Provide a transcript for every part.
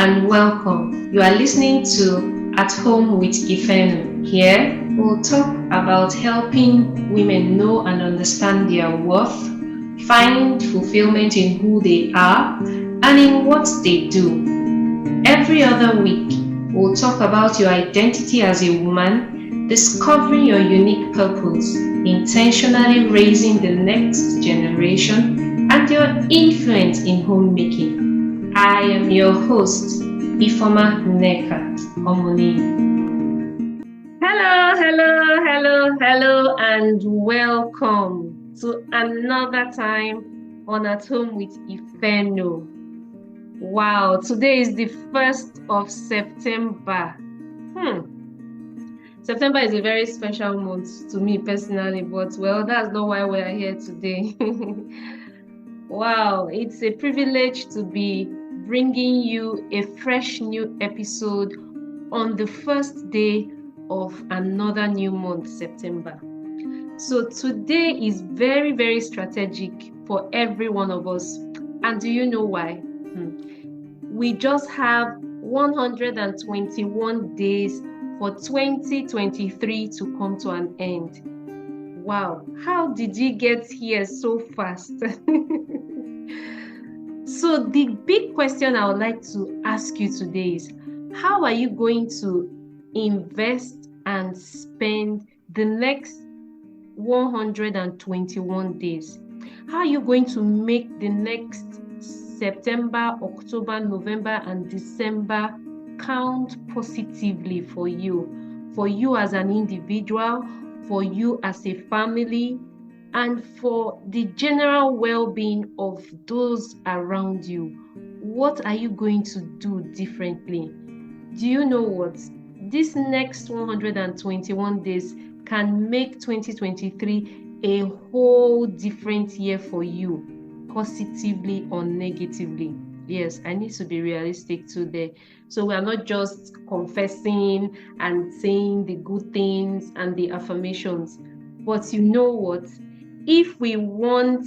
and welcome. You are listening to At Home with Ifeno. Here, we'll talk about helping women know and understand their worth, find fulfillment in who they are, and in what they do. Every other week, we'll talk about your identity as a woman, discovering your unique purpose, intentionally raising the next generation, and your influence in homemaking. I am your host, Ifoma Eckhart Tolle. Hello, and welcome to another time on At Home with Ifeno. Wow, today is the 1st of September. September is a very special month to me personally, but well, that's not why we are here today. Wow, it's a privilege to be bringing you a fresh new episode on the first day of another new month, September. So today is very, very strategic for every one of us. And do you know why? We just have 121 days for 2023 to come to an end. Wow, how did you get here so fast? So the big question I would like to ask you today is, how are you going to invest and spend the next 121 days? How are you going to make the next September, October, November, and December count positively for you as an individual, for you as a family, and for the general well-being of those around you? What are you going to do differently? Do you know what? This next 121 days can make 2023 a whole different year for you, positively or negatively. Yes, I need to be realistic today. So we are not just confessing and saying the good things and the affirmations. But you know what? If we want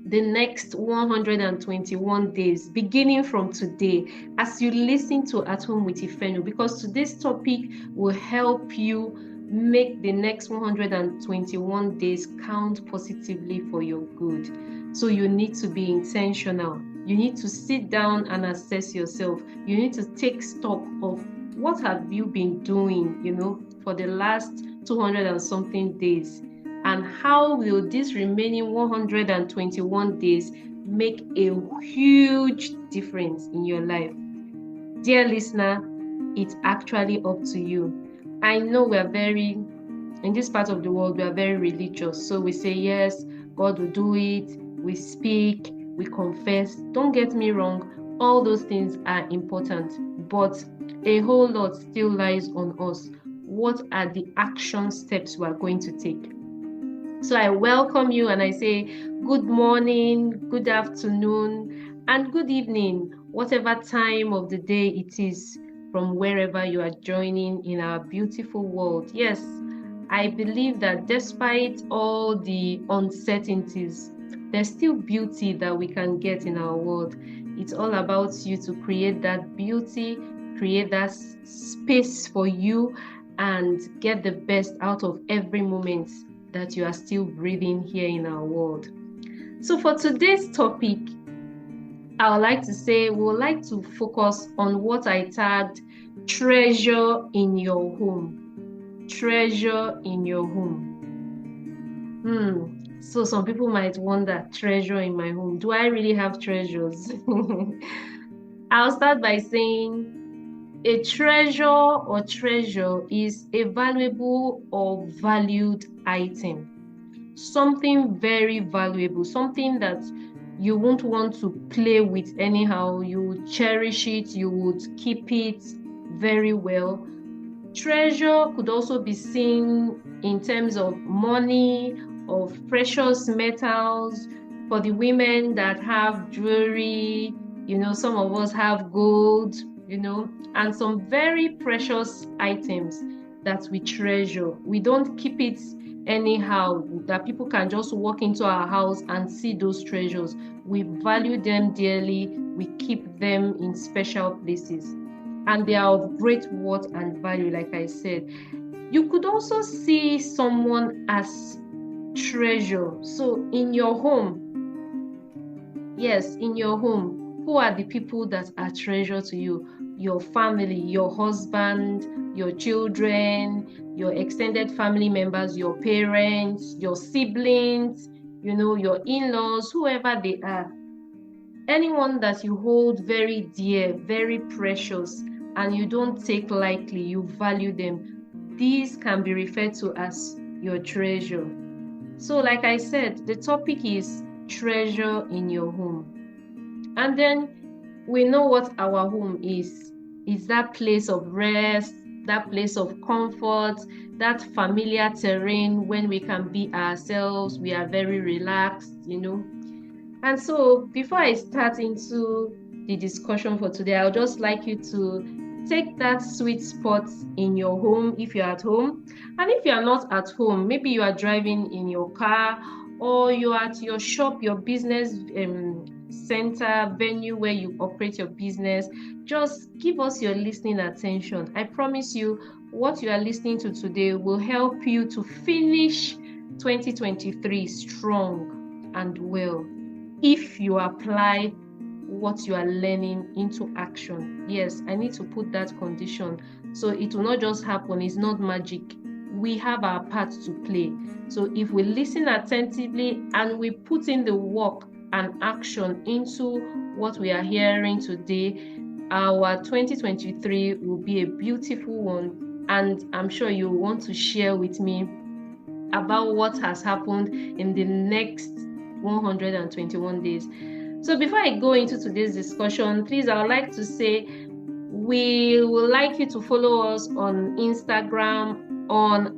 the next 121 days, beginning from today, as you listen to At Home with Ifeno, because today's topic will help you make the next 121 days count positively for your good. So you need to be intentional. You need to sit down and assess yourself. You need to take stock of what have you been doing, for the last 200 and something days. And how will these remaining 121 days make a huge difference in your life? Dear listener, it's actually up to you. I know in this part of the world, we are very religious. So we say, yes, God will do it. We speak, we confess. Don't get me wrong. All those things are important, but a whole lot still lies on us. What are the action steps we are going to take? So I welcome you and I say good morning, good afternoon, and good evening, whatever time of the day it is from wherever you are joining in our beautiful world. Yes, I believe that despite all the uncertainties, there's still beauty that we can get in our world. It's all about you to create that beauty, create that space for you, and get the best out of every moment that you are still breathing here in our world. So for today's topic, I would like to say we would like to focus on what I tagged treasure in your home. Treasure in your home. So some people might wonder, treasure in my home. Do I really have treasures? I'll start by saying a treasure is a valuable or valued item. Something very valuable, something that you won't want to play with anyhow. You would cherish it, you would keep it very well. Treasure could also be seen in terms of money, of precious metals. For the women that have jewelry, some of us have gold, and some very precious items that we treasure. We don't keep it anyhow, that people can just walk into our house and see those treasures. We value them dearly. we keep them in special places, and they are of great worth and value, like I said. You could also see someone as treasure. So in your home, yes, in your home, who are the people that are treasure to you? Your family, your husband, your children, your extended family members, your parents, your siblings, your in-laws, whoever they are. Anyone that you hold very dear, very precious, and you don't take lightly, you value them. These can be referred to as your treasure. So like I said, the topic is treasure in your home. And then we know what our home is. It's that place of rest, that place of comfort, that familiar terrain when we can be ourselves, we are very relaxed, And so before I start into the discussion for today, I would just like you to take that sweet spot in your home if you're at home. And if you're not at home, maybe you are driving in your car, or you're at your shop, your business center, venue where you operate your business. Just give us your listening attention. I promise you, what you are listening to today will help you to finish 2023 strong and well, if you apply what you are learning into action. Yes, I need to put that condition. So it will not just happen. It's not magic. We have our part to play. So if we listen attentively and we put in the work and action into what we are hearing today, our 2023 will be a beautiful one. And I'm sure you want to share with me about what has happened in the next 121 days. So before I go into today's discussion, please, I would like to say we would like you to follow us on Instagram on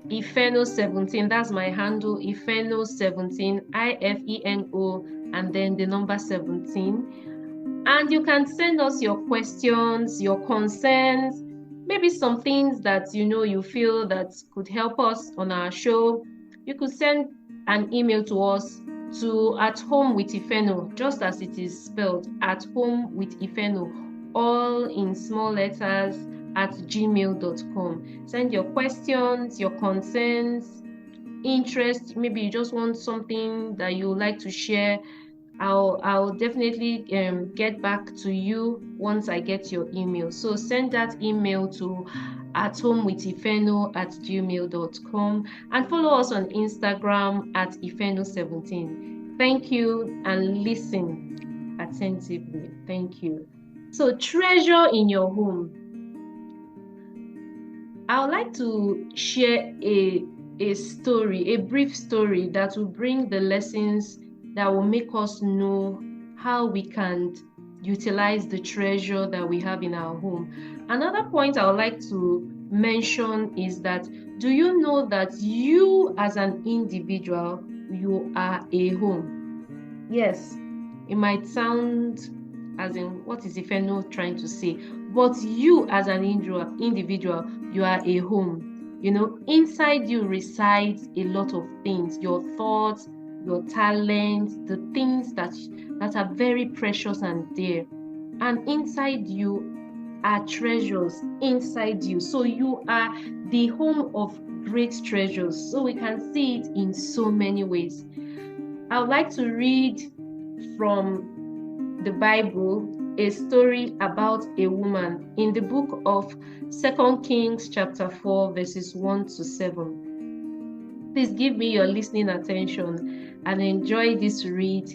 @ifeno17. That's my handle, ifeno17, IFENO, and then the number 17. And you can send us your questions, your concerns, maybe some things that you feel that could help us on our show. You could send an email to us to athomewithifeno, just as it is spelled, athomewithifeno, all in small letters, @gmail.com. Send your questions, your concerns, interest. Maybe you just want something that you would like to share. I'll definitely get back to you once I get your email. So send that email to athomewithifeno@gmail.com and follow us on Instagram @ifeno17. Thank you, and listen attentively. Thank you. So treasure in your home. I would like to share a story, a brief story that will bring the lessons that will make us know how we can utilize the treasure that we have in our home. Another point I would like to mention is that, do you know that you as an individual, you are a home? Yes, it might sound as in, what is Ifeno trying to say? But you as an individual, you are a home. Inside you resides a lot of things, your thoughts, your talents, the things that are very precious and dear. And inside you are treasures inside you. So you are the home of great treasures. So we can see it in so many ways. I would like to read from the Bible a story about a woman in the book of 2 Kings chapter 4 verses 1 to 7. Please give me your listening attention and enjoy this read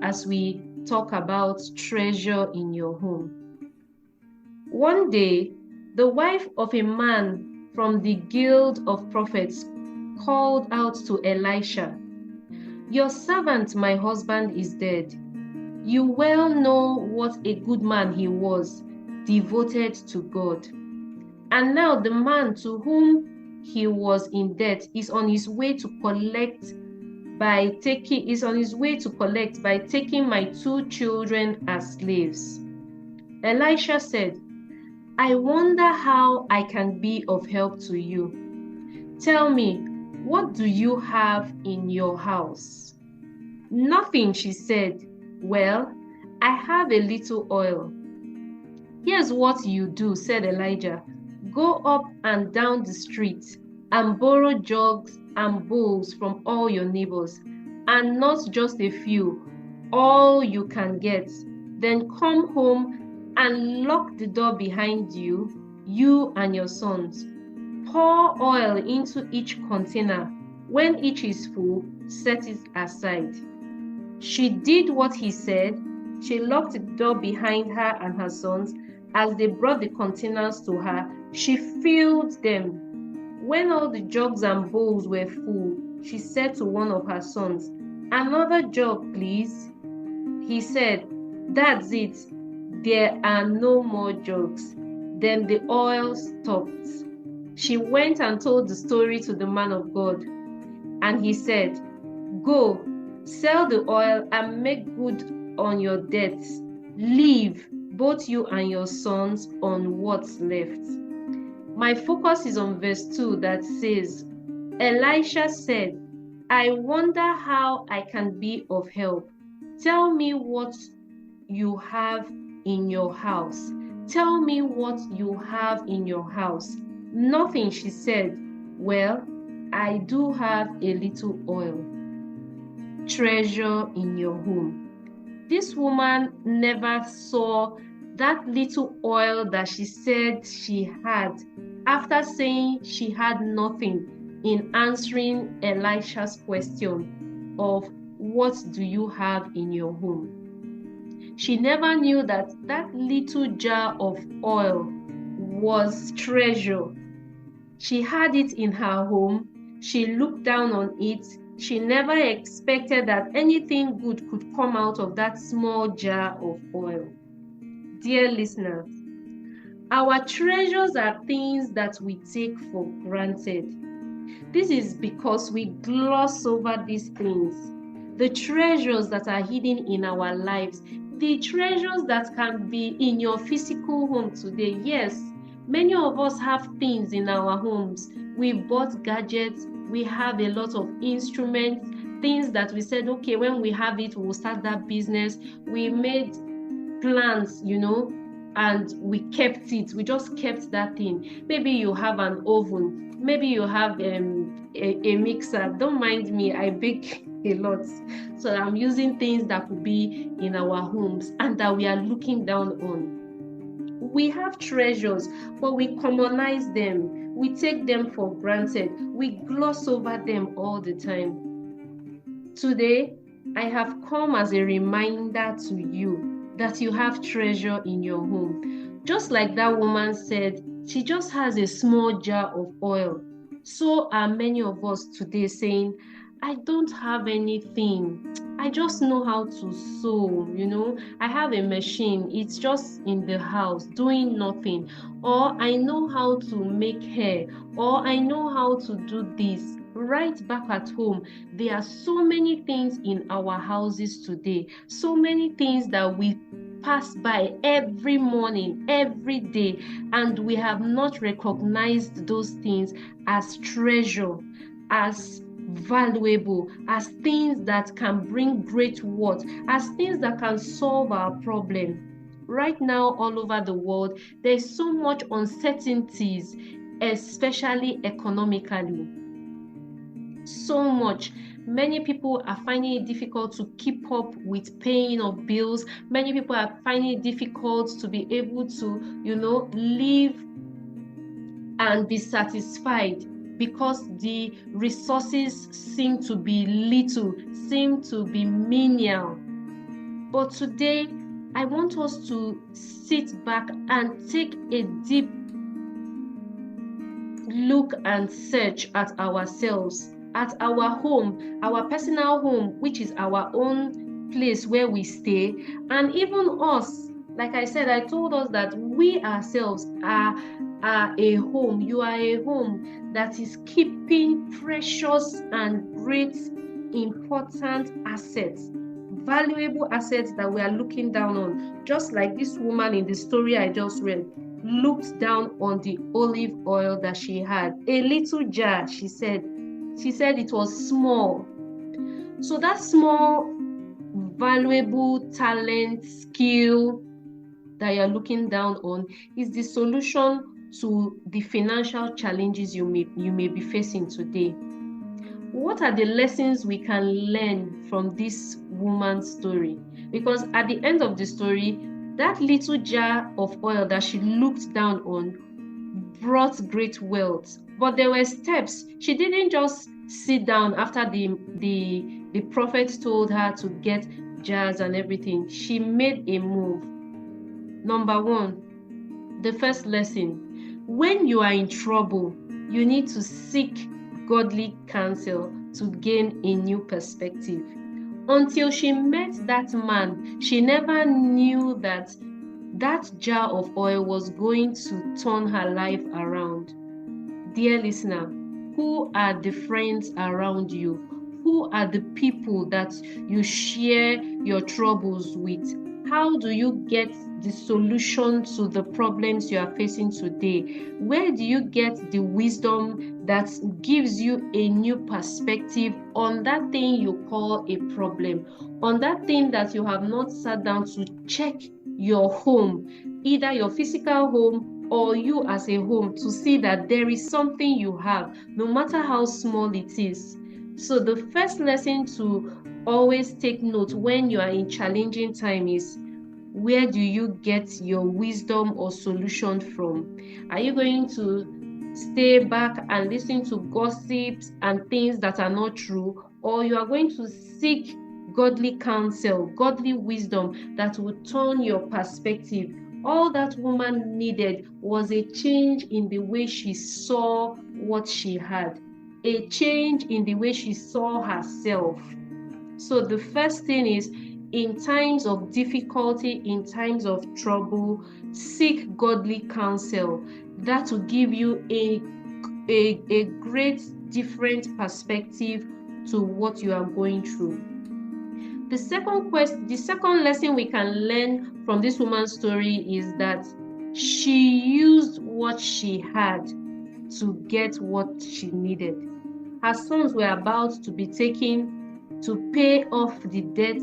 as we talk about treasure in your home. One day, the wife of a man from the guild of prophets called out to Elisha, "Your servant, my husband, is dead. You well know what a good man he was, devoted to God. And now the man to whom he was in debt is on his way to collect by taking my 2 children as slaves." Elisha said, "I wonder how I can be of help to you. Tell me, what do you have in your house?" "Nothing," she said. "Well, I have a little oil. Here's what you do, said Elijah. Go up and down the street and borrow jugs and bowls from all your neighbors, and not just a few, all you can get. Then come home and lock the door behind you, you and your sons. Pour oil into each container. When each is full, set it aside. She did what he said. She locked the door behind her and her sons. As they brought the containers to her, she filled them. When all the jugs and bowls were full, she said to one of her sons, "Another jug, please." He said, "That's it. There are no more jugs." Then the oil stopped. She went and told the story to the man of God. And he said, "Go, sell the oil and make good on your debts. Live, both you and your sons, on what's left." My focus is on verse 2 that says, Elisha said, "I wonder how I can be of help. Tell me what you have in your house. Tell me what you have in your house." "Nothing," she said. "Well, I do have a little oil." Treasure in your home. This woman never saw that little oil that she said she had after saying she had nothing in answering Elisha's question of what do you have in your home. She never knew that that little jar of oil was treasure. She had it in her home. She looked down on it. She never expected that anything good could come out of that small jar of oil. Dear listeners, our treasures are things that we take for granted. This is because we gloss over these things. The treasures that are hidden in our lives, the treasures that can be in your physical home today. Yes, many of us have things in our homes. We bought gadgets. We have a lot of instruments, things that we said, okay, when we have it, we'll start that business. We made plans, and we kept it. We just kept that thing. Maybe you have an oven. Maybe you have a mixer. Don't mind me, I bake a lot. So I'm using things that could be in our homes and that we are looking down on. We have treasures, but we commonize them. We take them for granted. We gloss over them all the time. Today, I have come as a reminder to you that you have treasure in your home. Just like that woman said, she just has a small jar of oil. So are many of us today saying, I don't have anything. I just know how to sew, I have a machine. It's just in the house doing nothing. Or I know how to make hair. Or I know how to do this. Right back at home, there are so many things in our houses today. So many things that we pass by every morning, every day, and we have not recognized those things as treasure, as valuable, as things that can bring great worth, as things that can solve our problem. Right now, all over the world, there's so much uncertainties, especially economically. So much. Many people are finding it difficult to keep up with paying of bills. Many people are finding it difficult to be able to, live and be satisfied because the resources seem to be little, seem to be menial. But today, I want us to sit back and take a deep look and search at ourselves, at our home, our personal home, which is our own place where we stay, and even us. Like I said, I told us that we ourselves are a home. You are a home that is keeping precious and great, important assets, valuable assets that we are looking down on. Just like this woman in the story I just read looked down on the olive oil that she had. A little jar, she said it was small. So that small valuable talent, skill that you're looking down on is the solution to the financial challenges you may be facing today. What are the lessons we can learn from this woman's story? Because at the end of the story, that little jar of oil that she looked down on brought great wealth. But there were steps. She didn't just sit down after the prophet told her to get jars and everything. She made a move. Number one, the first lesson: when you are in trouble, you need to seek godly counsel to gain a new perspective. Until she met that man, she never knew that that jar of oil was going to turn her life around. Dear listener, who are the friends around you? Who are the people that you share your troubles with? How do you get the solution to the problems you are facing today? Where do you get the wisdom that gives you a new perspective on that thing you call a problem, on that thing that you have not sat down to check your home, either your physical home or you as a home, to see that there is something you have, no matter how small it is? So the first lesson to always take note when you are in challenging time is, where do you get your wisdom or solution from? Are you going to stay back and listen to gossips and things that are not true, or you are going to seek godly counsel, godly wisdom that will turn your perspective? All that woman needed was a change in the way she saw what she had, a change in the way she saw herself. So the first thing is, in times of difficulty, in times of trouble, seek godly counsel. That will give you a great different perspective to what you are going through. The second lesson we can learn from this woman's story is that she used what she had to get what she needed. Her sons were about to be taken to pay off the debt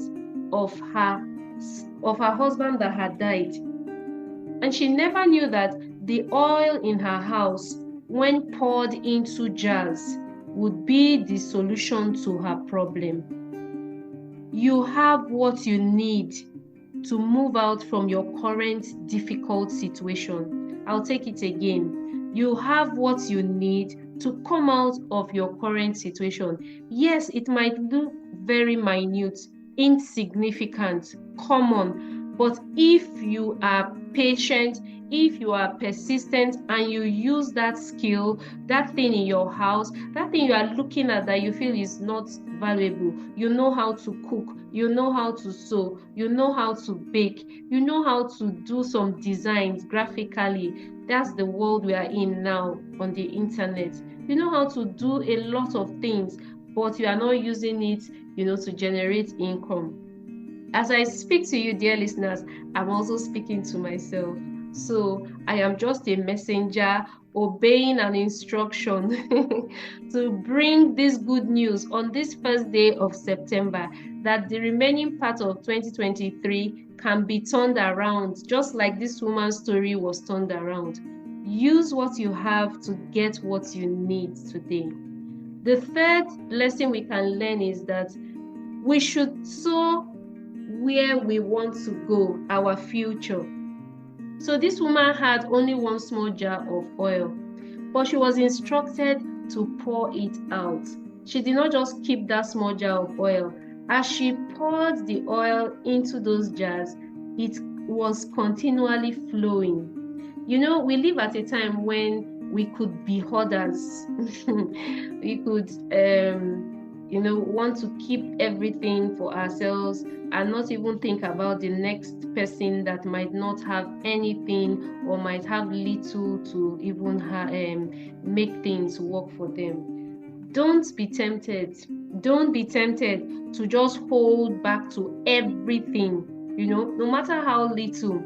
of her husband that had died. And she never knew that the oil in her house, when poured into jars, would be the solution to her problem. You have what you need to move out from your current difficult situation. I'll take it again. You have what you need to come out of your current situation. Yes, it might look very minute, insignificant, common, but if you are patient, if you are persistent, and you use that skill, that thing in your house, that thing you are looking at that you feel is not valuable, you know how to cook, you know how to sew, you know how to bake, you know how to do some designs graphically. That's the world we are in now on the internet. You know how to do a lot of things, but you are not using it, to generate income. As I speak to you, dear listeners, I'm also speaking to myself. So I am just a messenger obeying an instruction to bring this good news on this first day of September, that the remaining part of 2023 can be turned around, just like this woman's story was turned around. Use what you have to get what you need today. The third lesson we can learn is that we should sow where we want to go, our future. So this woman had only one small jar of oil, but she was instructed to pour it out. She did not just keep that small jar of oil. As she poured the oil into those jars, it was continually flowing. We live at a time when we could be hoarders. We could want to keep everything for ourselves and not even think about the next person that might not have anything or might have little to even make things work for them. Don't be tempted. Don't be tempted to just hold back to everything, no matter how little.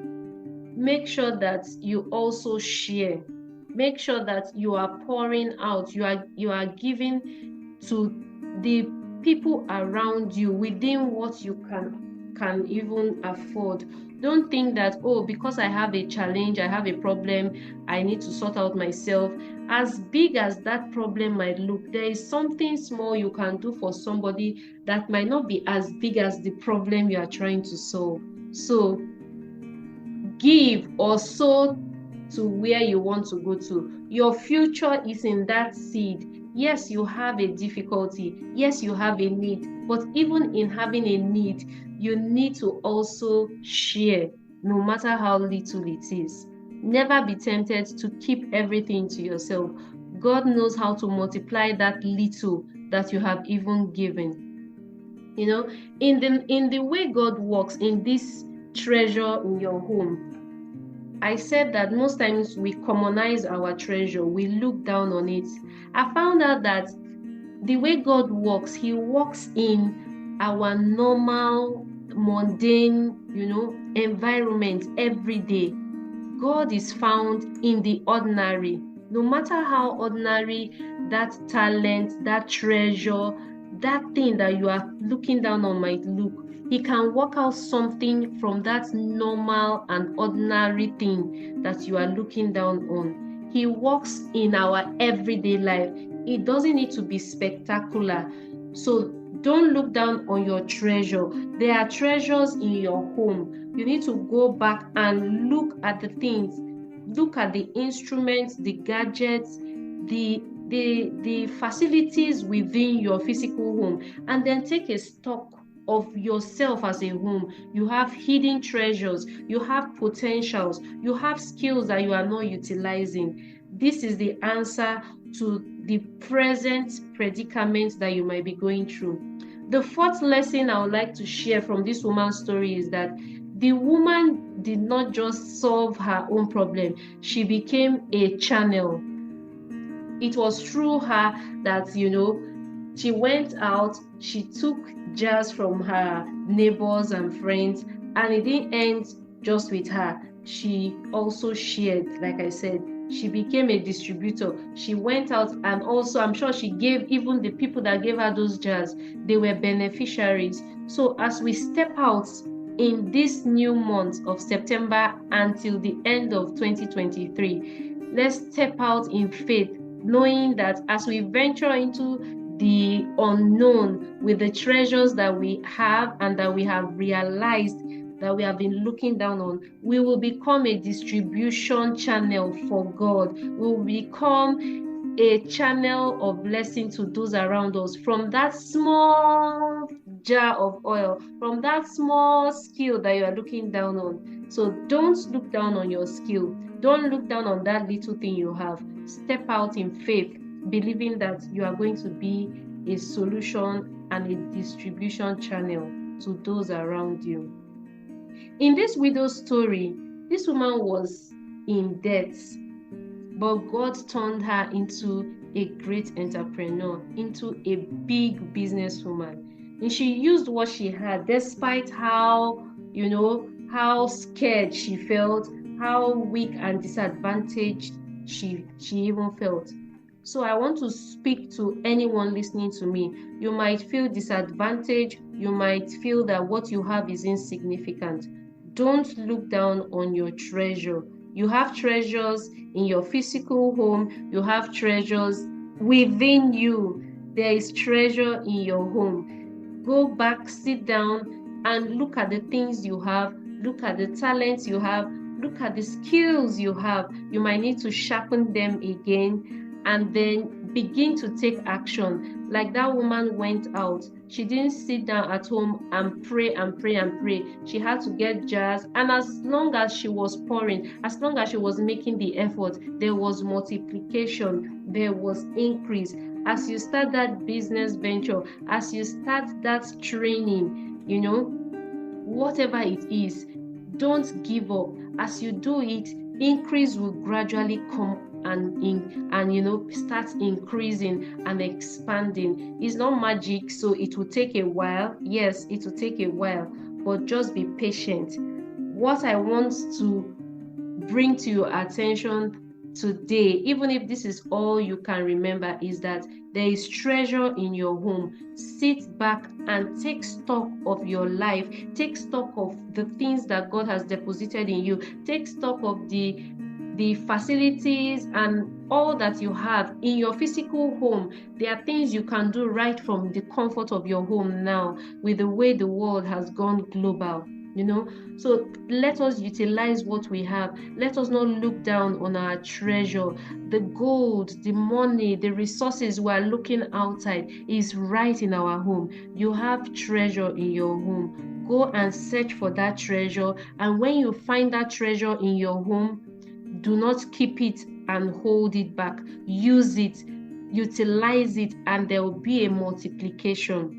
Make sure that you also share. Make sure that you are pouring out. You are giving to the people around you within what you can can even afford. Don't think that, oh, because I have a challenge, I have a problem, I need to sort out myself. As big as that problem might look, there is something small you can do for somebody that might not be as big as the problem you are trying to solve. So give or sow to where you want to go to. Your future is in that seed. Yes, you have a difficulty. Yes, you have a need. But even in having a need, you need to also share, no matter how little it is. Never be tempted to keep everything to yourself. God knows how to multiply that little that you have even given. You know, in the way God works, in this treasure in your home, I said that most times we commonize our treasure, we look down on it. I found out that the way God works, He works in our normal, mundane, environment every day. God is found in the ordinary. No matter how ordinary that talent, that treasure, that thing that you are looking down on might look, He can work out something from that normal and ordinary thing that you are looking down on. He works in our everyday life. It doesn't need to be spectacular. So don't look down on your treasure. There are treasures in your home. You need to go back and look at the things. Look at the instruments, the gadgets, the facilities within your physical home, and then take a stock of yourself as a home. You have hidden treasures, you have potentials, you have skills that you are not utilizing. This is the answer to the present predicament that you might be going through. The fourth lesson I would like to share from this woman's story is that the woman did not just solve her own problem, she became a channel. It was through her that, she went out, she took jars from her neighbors and friends, and it didn't end just with her. She also shared, like I said, she became a distributor. She went out, and also I'm sure she gave even the people that gave her those jars, they were beneficiaries. So as we step out in this new month of September until the end of 2023, let's step out in faith, knowing that as we venture into the unknown with the treasures that we have and that we have realized that we have been looking down on, we will become a distribution channel for God. We will become a channel of blessing to those around us from that small jar of oil, from that small skill that you are looking down on. So don't look down on your skill. Don't look down on that little thing you have. Step out in faith, believing that you are going to be a solution and a distribution channel to those around you. In this widow's story, this woman was in debt, but God turned her into a great entrepreneur, into a big businesswoman. And she used what she had, despite how scared she felt, how weak and disadvantaged she even felt. So I want to speak to anyone listening to me. You might feel disadvantaged. You might feel that what you have is insignificant. Don't look down on your treasure. You have treasures in your physical home. You have treasures within you. There is treasure in your home. Go back, sit down, and look at the things you have. Look at the talents you have. Look at the skills you have. You might need to sharpen them again, and then begin to take action. Like that woman went out. She didn't sit down at home and pray and pray and pray. She had to get jars, and as long as she was pouring, as long as she was making the effort, there was multiplication, there was increase. As you start that business venture, as you start that training, whatever it is, don't give up. As you do it, increase will gradually come and start increasing and expanding. It's not magic, so it will take a while. Yes, it will take a while, but just be patient. What I want to bring to your attention today, even if this is all you can remember, is that there is treasure in your home. Sit back and take stock of your life. Take stock of the things that God has deposited in you. Take stock of the facilities and all that you have in your physical home. There are things you can do right from the comfort of your home now, with the way the world has gone global. So let us utilize what we have. Let us not look down on our treasure. The gold, the money, the resources we are looking outside is right in our home. You have treasure in your home. Go and search for that treasure, and when you find that treasure in your home, do not keep it and hold it back. Use it, utilize it, and there will be a multiplication.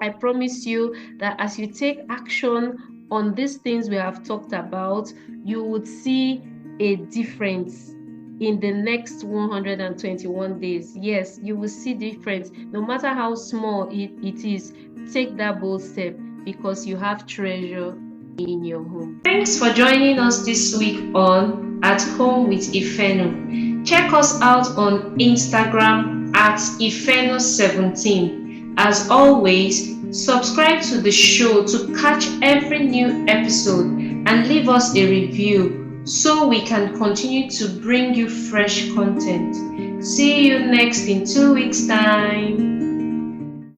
I promise you that as you take action on these things we have talked about, you would see a difference in the next 121 days. Yes, you will see difference. No matter how small it is, take that bold step, because you have treasure in your home. Thanks for joining us this week on At Home with Ifeno. Check us out on Instagram at Ifeno17. As always, subscribe to the show to catch every new episode and leave us a review so we can continue to bring you fresh content. See you next in 2 weeks' time.